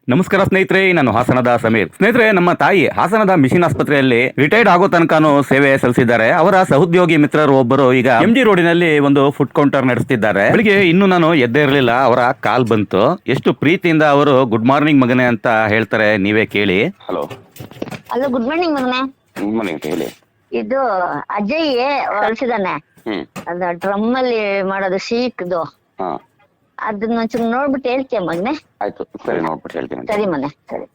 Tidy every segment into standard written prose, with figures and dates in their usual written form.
ನಮಸ್ಕಾರ ಸ್ನೇಹಿತರೆ, ನಾನು ಹಾಸನದ ಸಮೀರ್. ಸ್ನೇಹಿತರೆ, ನಮ್ಮ ತಾಯಿ ಹಾಸನದ ಮಿಷನ್ ಆಸ್ಪತ್ರೆಯಲ್ಲಿ ರಿಟೈರ್ಡ್ ಆಗೋ ತನಕನೂ ಸೇವೆ ಸಲ್ಲಿಸಿದ್ದಾರೆ. ಅವರ ಸಹೋದ್ಯೋಗಿ ಮಿತ್ರರು ಒಬ್ಬರು ಈಗ MG ರೋಡಿನಲ್ಲಿ ಒಂದು ಫುಡ್ ಕೌಂಟರ್ ನಡೆಸ್ತಿದ್ದಾರೆ. ಬೆಳಿಗ್ಗೆ ಇನ್ನು ನಾನು ಎದ್ದೇ ಇರಲಿಲ್ಲ, ಅವರ ಕಾಲ್ ಬಂತು. ಎಷ್ಟು ಪ್ರೀತಿಯಿಂದ ಅವರು ಗುಡ್ ಮಾರ್ನಿಂಗ್ ಮಗನೇ ಅಂತ ಹೇಳ್ತಾರೆ, ನೀವೇ ಕೇಳಿ. ಹಲೋ ಹಲೋ, ಗುಡ್ ಮಾರ್ನಿಂಗ್ ಮಗನೇ. ಗುಡ್ ಮಾರ್ನಿಂಗ್ ಹೇಳಿ. ಇದು ಅಜಯ್ ಕಳ್ಸಿದಾನೆ. ಅದ ಡ್ರಮ್ ಅಲ್ಲಿ ಮಾಡೋದು ಶೀಕ್ದು, ಹಾ ಅದನ್ನ ಒಂಚೂರು ನೋಡ್ಬಿಟ್ಟು ಹೇಳ್ತೀಯ ಮಗನೆ? ಆಯ್ತು, ಸರಿ ನೋಡ್ಬಿಟ್ಟು ಹೇಳ್ತೀನಿ. ಸರಿ ಮನೆ, ಸರಿ.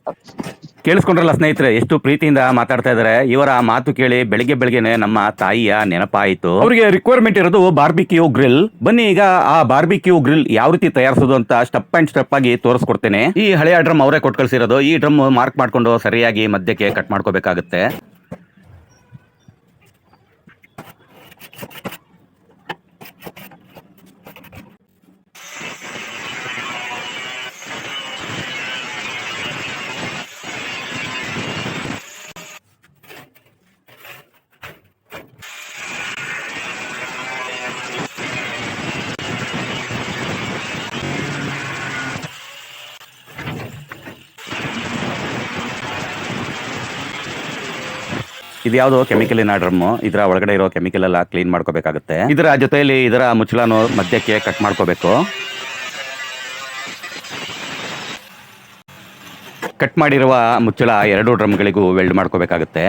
ಕೇಳಿಸ್ಕೊಂಡ್ರಲ್ಲ ಸ್ನೇಹಿತರೆ, ಎಷ್ಟು ಪ್ರೀತಿಯಿಂದ ಮಾತಾಡ್ತಾ ಇದಾರೆ. ಇವರ ಮಾತು ಕೇಳಿ ಬೆಳಿಗ್ಗೆ ಬೆಳಿಗ್ಗೆನೆ ನಮ್ಮ ತಾಯಿಯ ನೆನಪಾಯಿತು. ಅವರಿಗೆ ರಿಕ್ವೈರ್ಮೆಂಟ್ ಇರೋದು ಬಾರ್ಬಿಕ್ಯೂ ಗ್ರಿಲ್. ಬನ್ನಿ ಈಗ ಆ ಬಾರ್ಬಿಕ್ಯೂ ಗ್ರಿಲ್ ಯಾವ ರೀತಿ ತಯಾರಿಸೋದು ಅಂತ ಸ್ಟೆಪ್ ಅಂಡ್ ಸ್ಟೆಪ್ ಆಗಿ ತೋರಿಸ್ಕೊಡ್ತೇನೆ. ಈ ಹಳೆಯ ಡ್ರಮ್ ಅವರೇ ಕೊಟ್ಟು ಕಳ್ಸಿರೋದು. ಈ ಡ್ರಮ್ ಮಾರ್ಕ್ ಮಾಡ್ಕೊಂಡು ಸರಿಯಾಗಿ ಮಧ್ಯಕ್ಕೆ ಕಟ್ ಮಾಡ್ಕೋಬೇಕಾಗುತ್ತೆ. ಇದ್ಯಾವುದೋ ಕೆಮಿಕಲಿನ ಡ್ರಮ್ಮು. ಇದರ ಒಳಗಡೆ ಇರೋ ಕೆಮಿಕಲ್ ಎಲ್ಲ ಕ್ಲೀನ್ ಮಾಡ್ಕೋಬೇಕಾಗುತ್ತೆ. ಇದರ ಜೊತೆಯಲ್ಲಿ ಇದರ ಮುಚ್ಚಳನು ಮಧ್ಯಕ್ಕೆ ಕಟ್ ಮಾಡ್ಕೋಬೇಕು. ಕಟ್ ಮಾಡಿರುವ ಮುಚ್ಚಳ ಎರಡು ಡ್ರಮ್ಗಳಿಗೂ ವೆಲ್ಡ್ ಮಾಡ್ಕೋಬೇಕಾಗುತ್ತೆ.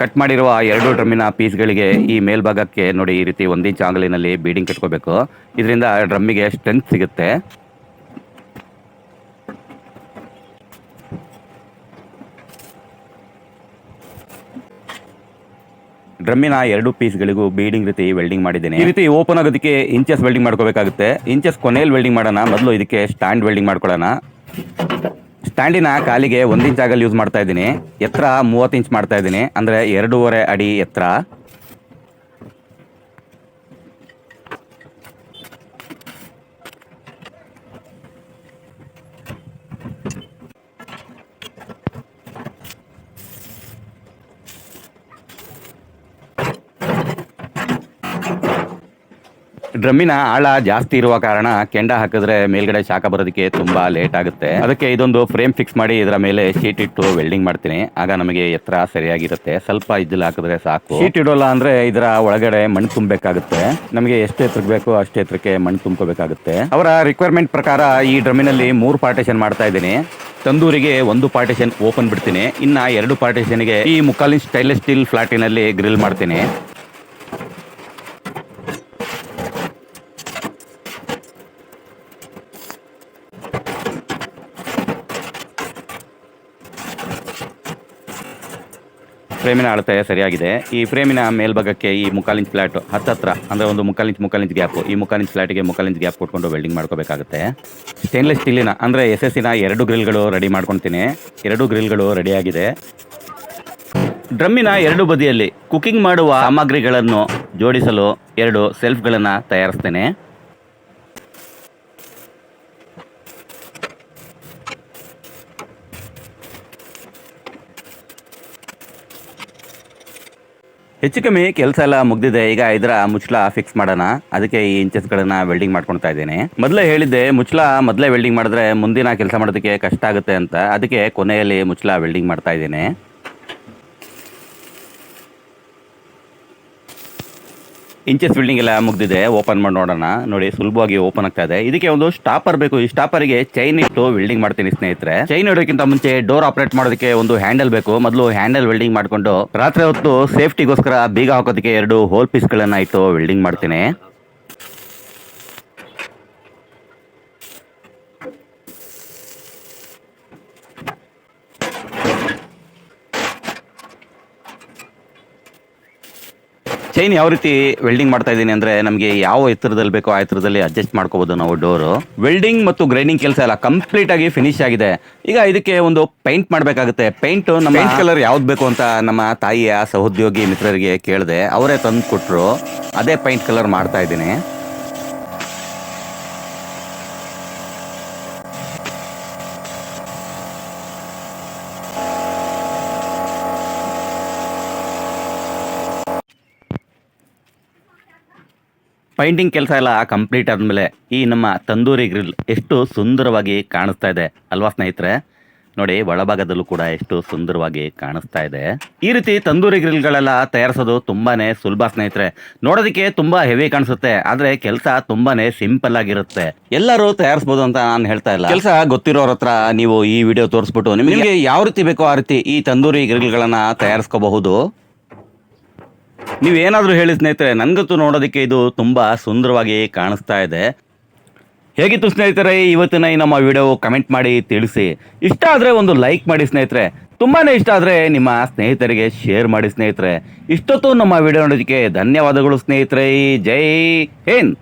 ಕಟ್ ಮಾಡಿರುವ ಎರಡು ಡ್ರಮ್ಮಿನ ಪೀಸ್ಗಳಿಗೆ ಈ ಮೇಲ್ಭಾಗಕ್ಕೆ ನೋಡಿ, ಈ ರೀತಿ 1 ಇಂಚ್ ಆಂಗಲಿನಲ್ಲಿ ಬೀಡಿಂಗ್ ಕಟ್ಕೋಬೇಕು. ಇದರಿಂದ ಡ್ರಮ್ಮಿಗೆ ಸ್ಟ್ರೆಂತ್ ಸಿಗುತ್ತೆ. ಡ್ರಮ್ಮಿನ ಎರಡು ಪೀಸ್ಗಳಿಗೂ ಬೀಡಿಂಗ್ ರೀತಿ ವೆಲ್ಡಿಂಗ್ ಮಾಡಿದ್ದೇನೆ. ಈ ರೀತಿ ಓಪನ್ ಆಗೋದಕ್ಕೆ ಇಂಚಸ್ ವೆಲ್ಡಿಂಗ್ ಮಾಡ್ಕೋಬೇಕಾಗುತ್ತೆ. ಇಂಚಸ್ ಕೊನೆಯಲ್ಲಿ ವೆಲ್ಡಿಂಗ್ ಮಾಡೋಣ. ಮೊದಲು ಇದಕ್ಕೆ ಸ್ಟ್ಯಾಂಡ್ ವೆಲ್ಡಿಂಗ್ ಮಾಡ್ಕೊಳ್ಳೋಣ. ಸ್ಟ್ಯಾಂಡಿನ ಕಾಲಿಗೆ 1 ಇಂಚ್ ಆಗಲ್ಲಿ ಯೂಸ್ ಮಾಡ್ತಾ ಇದ್ದೀನಿ. ಎತ್ತರ 30 ಇಂಚ್ ಮಾಡ್ತಾ ಇದ್ದೀನಿ, ಅಂದರೆ 2.5 ಅಡಿ ಎತ್ತರ. ಡ್ರಮ್ಮಿನ ಆಳ ಜಾಸ್ತಿ ಇರುವ ಕಾರಣ ಕೆಂಡ ಹಾಕಿದ್ರೆ ಮೇಲ್ಗಡೆ ಶಾಖ ಬರೋದಕ್ಕೆ ತುಂಬಾ ಲೇಟ್ ಆಗುತ್ತೆ. ಅದಕ್ಕೆ ಇದೊಂದು ಫ್ರೇಮ್ ಫಿಕ್ಸ್ ಮಾಡಿ ಇದರ ಮೇಲೆ ಶೀಟ್ ಇಟ್ಟು ವೆಲ್ಡಿಂಗ್ ಮಾಡ್ತೀನಿ. ಆಗ ನಮಗೆ ಎತ್ತರ ಸರಿಯಾಗಿರುತ್ತೆ. ಸ್ವಲ್ಪ ಇಜ್ಜಲ್ ಹಾಕಿದ್ರೆ ಸಾಕು. ಶೀಟ್ ಇಡೋಲ್ಲ ಅಂದ್ರೆ ಇದರ ಒಳಗಡೆ ಮಣ್ಣು ತುಂಬಬೇಕಾಗುತ್ತೆ. ನಮಗೆ ಎಷ್ಟು ಎತ್ತರಕ್ಕೆ ಬೇಕೋ ಅಷ್ಟೇ ಎತ್ತರಕ್ಕೆ ಮಣ್ಣು ತುಂಬ್ಕೋಬೇಕಾಗುತ್ತೆ. ಅವರ ರಿಕ್ವೈರ್ಮೆಂಟ್ ಪ್ರಕಾರ ಈ ಡ್ರಮ್ಮಿನಲ್ಲಿ 3 ಪಾರ್ಟಿಷನ್ ಮಾಡ್ತಾ ಇದ್ದೀನಿ. ತಂದೂರಿಗೆ 1 ಪಾರ್ಟಿಷನ್ ಓಪನ್ ಬಿಡ್ತೀನಿ. ಇನ್ನ 2 ಪಾರ್ಟಿಷನ್ಗೆ ಈ 3/4 ಇಂಚ್ ಸ್ಟೈನ್ಲೆಸ್ ಸ್ಟೀಲ್ ಫ್ಲಾಟಿನಲ್ಲಿ ಗ್ರಿಲ್ ಮಾಡ್ತೀನಿ. ಫ್ರೇಮಿನ ಅಳತೆ ಸರಿಯಾಗಿದೆ. ಈ ಫ್ರೇಮಿನ ಮೇಲ್ಭಾಗಕ್ಕೆ ಈ 3/4 ಇಂಚ್ ಫ್ಲಾಟ್ ಹತ್ತತ್ರ, ಅಂದರೆ ಒಂದು 3/4 ಇಂಚ್ ಗ್ಯಾಪ್, ಈ 3/4 ಇಂಚ್ ಫ್ಲಾಟಿಗೆ 3/4 ಇಂಚ್ ಗ್ಯಾಪ್ ಕೊಟ್ಕೊಂಡು ವೆಲ್ಡಿಂಗ್ ಮಾಡ್ಕೋಬೇಕಾಗುತ್ತೆ. ಸ್ಟೇನ್ಲೆಸ್ ಸ್ಟೀಲಿನ ಅಂದರೆ SS-ನ 2 ಗ್ರಿಲ್ಗಳು ರೆಡಿ ಮಾಡ್ಕೊತೀನಿ. 2 ಗ್ರಿಲ್ಗಳು ರೆಡಿಯಾಗಿದೆ. ಡ್ರಮ್ಮಿನ 2 ಬದಿಯಲ್ಲಿ ಕುಕಿಂಗ್ ಮಾಡುವ ಸಾಮಗ್ರಿಗಳನ್ನು ಜೋಡಿಸಲು 2 ಸೆಲ್ಫ್ಗಳನ್ನು ತಯಾರಿಸ್ತೇನೆ. ಹೆಚ್ಚು ಕಮ್ಮಿ ಕೆಲಸ ಎಲ್ಲ ಮುಗ್ದಿದೆ. ಈಗ ಇದರ ಮುಚ್ಚಳ ಫಿಕ್ಸ್ ಮಾಡೋಣ. ಅದಕ್ಕೆ ಈ ಇಂಚಸ್ಗಳನ್ನ ವೆಲ್ಡಿಂಗ್ ಮಾಡ್ಕೊಳ್ತಾ ಇದ್ದೇನೆ. ಮೊದಲೇ ಹೇಳಿದ್ದೆ, ಮುಚ್ಚಳ ಮೊದಲೇ ವೆಲ್ಡಿಂಗ್ ಮಾಡಿದ್ರೆ ಮುಂದಿನ ಕೆಲಸ ಮಾಡೋದಕ್ಕೆ ಕಷ್ಟ ಆಗುತ್ತೆ ಅಂತ. ಅದಕ್ಕೆ ಕೊನೆಯಲ್ಲಿ ಮುಚ್ಚಳ ವೆಲ್ಡಿಂಗ್ ಮಾಡ್ತಾ ಇದ್ದೇನೆ. ಇಂಚಸ್ ವೆಲ್ಡಿಂಗ್ ಎಲ್ಲ ಮುಗ್ದಿದೆ. ಓಪನ್ ಮಾಡಿ ನೋಡೋಣ. ನೋಡಿ, ಸುಲಭವಾಗಿ ಓಪನ್ ಆಗ್ತಾ ಇದೆ. ಇದಕ್ಕೆ ಒಂದು ಸ್ಟಾಪರ್ ಬೇಕು. ಈ ಸ್ಟಾಪರ್ಗೆ ಚೈನ್ ಇಟ್ಟು ವೆಲ್ಡಿಂಗ್ ಮಾಡ್ತೀನಿ ಸ್ನೇಹಿತರೆ. ಚೈನ್ ಇಡೋಕ್ಕಿಂತ ಮುಂಚೆ ಡೋರ್ ಆಪರೇಟ್ ಮಾಡೋದಕ್ಕೆ ಒಂದು ಹ್ಯಾಂಡಲ್ ಬೇಕು. ಮೊದಲು ಹ್ಯಾಂಡಲ್ ವೆಲ್ಡಿಂಗ್ ಮಾಡ್ಕೊಂಡು ರಾತ್ರಿ ಹೊತ್ತು ಸೇಫ್ಟಿಗೋಸ್ಕರ ಬೀಗ ಹಾಕೋದಕ್ಕೆ 2 ಹೋಲ್ ಪೀಸ್ಗಳನ್ನ ಇಟ್ಟು ವೆಲ್ಡಿಂಗ್ ಮಾಡ್ತೀನಿ. ಚೈನ್ ಯಾವ ರೀತಿ ವೆಲ್ಡಿಂಗ್ ಮಾಡ್ತಾ ಇದ್ದೀನಿ ಅಂದ್ರೆ, ನಮಗೆ ಯಾವ ಎತ್ತರದಲ್ಲಿ ಬೇಕೋ ಆ ಎತ್ತರದಲ್ಲಿ ಅಡ್ಜಸ್ಟ್ ಮಾಡ್ಕೋಬಹುದು ನಾವು ಡೋರು. ವೆಲ್ಡಿಂಗ್ ಮತ್ತು ಗ್ರೈಂಡಿಂಗ್ ಕೆಲಸ ಎಲ್ಲ ಕಂಪ್ಲೀಟ್ ಆಗಿ ಫಿನಿಶ್ ಆಗಿದೆ. ಈಗ ಇದಕ್ಕೆ ಒಂದು ಪೇಂಟ್ ಮಾಡಬೇಕಾಗುತ್ತೆ. ಪೇಂಟ್ ನಮ್ಮ ಕಲರ್ ಯಾವ್ದು ಬೇಕು ಅಂತ ನಮ್ಮ ತಾಯಿಯ ಸಹೋದ್ಯೋಗಿ ಮಿತ್ರರಿಗೆ ಕೇಳಿದೆ. ಅವರೇ ತಂದು ಕೊಟ್ಟರು. ಅದೇ ಪೇಂಟ್ ಕಲರ್ ಮಾಡ್ತಾ ಇದ್ದೀನಿ. ಪೈಂಟಿಂಗ್ ಕೆಲಸ ಎಲ್ಲ ಕಂಪ್ಲೀಟ್ ಆದಮೇಲೆ ಈ ನಮ್ಮ ತಂದೂರಿ ಗ್ರಿಲ್ ಎಷ್ಟು ಸುಂದರವಾಗಿ ಕಾಣಿಸ್ತಾ ಇದೆ ಅಲ್ವಾ ಸ್ನೇಹಿತರೆ? ನೋಡಿ, ಒಳಭಾಗದಲ್ಲೂ ಕೂಡ ಎಷ್ಟು ಸುಂದರವಾಗಿ ಕಾಣಿಸ್ತಾ ಇದೆ. ಈ ರೀತಿ ತಂದೂರಿ ಗ್ರಿಲ್ಗಳೆಲ್ಲ ತಯಾರಿಸೋದು ತುಂಬಾನೇ ಸುಲಭ ಸ್ನೇಹಿತರೆ. ನೋಡೋದಕ್ಕೆ ತುಂಬಾ ಹೆವಿ ಕಾಣಿಸುತ್ತೆ, ಆದ್ರೆ ಕೆಲಸ ತುಂಬಾನೇ ಸಿಂಪಲ್ ಆಗಿರುತ್ತೆ. ಎಲ್ಲರೂ ತಯಾರಿಸಬಹುದು ಅಂತ ನಾನು ಹೇಳ್ತಾ ಇಲ್ಲ. ಕೆಲಸ ಗೊತ್ತಿರೋರ ಹತ್ರ ನೀವು ಈ ವಿಡಿಯೋ ತೋರಿಸ್ಬಿಟ್ಟು ನಿಮಗೆ ಯಾವ ರೀತಿ ಬೇಕೋ ಆ ರೀತಿ ಈ ತಂದೂರಿ ಗ್ರಿಲ್ಗಳನ್ನ ತಯಾರಿಸ್ಕೋಬಹುದು. ನೀವೇನಾದ್ರೂ ಹೇಳಿ ಸ್ನೇಹಿತರೆ, ನನ್ಗಂತೂ ನೋಡೋದಕ್ಕೆ ಇದು ತುಂಬಾ ಸುಂದರವಾಗಿ ಕಾಣಿಸ್ತಾ ಇದೆ. ಹೇಗಿತ್ತು ಸ್ನೇಹಿತರೆ ಇವತ್ತಿನ ಈ ನಮ್ಮ ವಿಡಿಯೋ? ಕಮೆಂಟ್ ಮಾಡಿ ತಿಳಿಸಿ. ಇಷ್ಟ ಆದರೆ ಒಂದು ಲೈಕ್ ಮಾಡಿ ಸ್ನೇಹಿತರೆ. ತುಂಬಾನೇ ಇಷ್ಟ ಆದರೆ ನಿಮ್ಮ ಸ್ನೇಹಿತರಿಗೆ ಶೇರ್ ಮಾಡಿ ಸ್ನೇಹಿತರೆ. ಇಷ್ಟೊತ್ತು ನಮ್ಮ ವಿಡಿಯೋ ನೋಡೋದಕ್ಕೆ ಧನ್ಯವಾದಗಳು ಸ್ನೇಹಿತರೆ. ಜೈ ಹಿಂದ್.